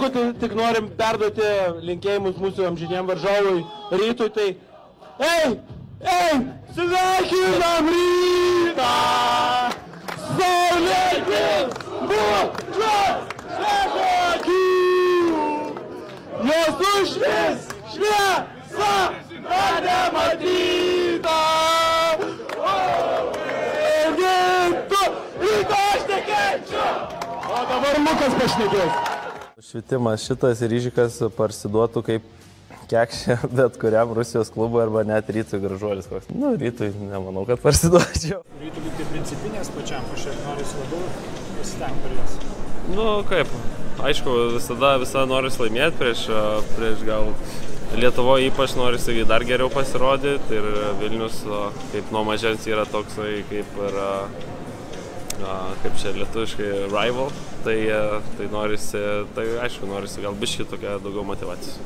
nieko, tik norim perduoti linkėjimus mūsų amžiniem varžovui Rytui. Tai sveikinam Rytą! Saulėkis būčios šekokių! Jos užvis šviesa nematyta! Ryto aš nekenčiu! O dabar Lukas pašnekės. Švietimas šitas Ryžikas parsiduotų kaip kekšė bet kuriam Rusijos klubui arba net Rytui Gražuolis koks. Nu, Rytui nemanau, kad parsiduočiau. Rytui būti principinės pačiam, kažkaip norisi labiau pasitengti per jas. Nu, kaip, aišku, visada norisi laimėti prieš gal Lietuvoje ypač norisi dar geriau pasirodyti ir Vilnius kaip nuo mažens yra toksai kaip ir kaip čia lietuviškai rival, tai norisi, aišku, norisi gal biškį tokia daugiau motyvacijos.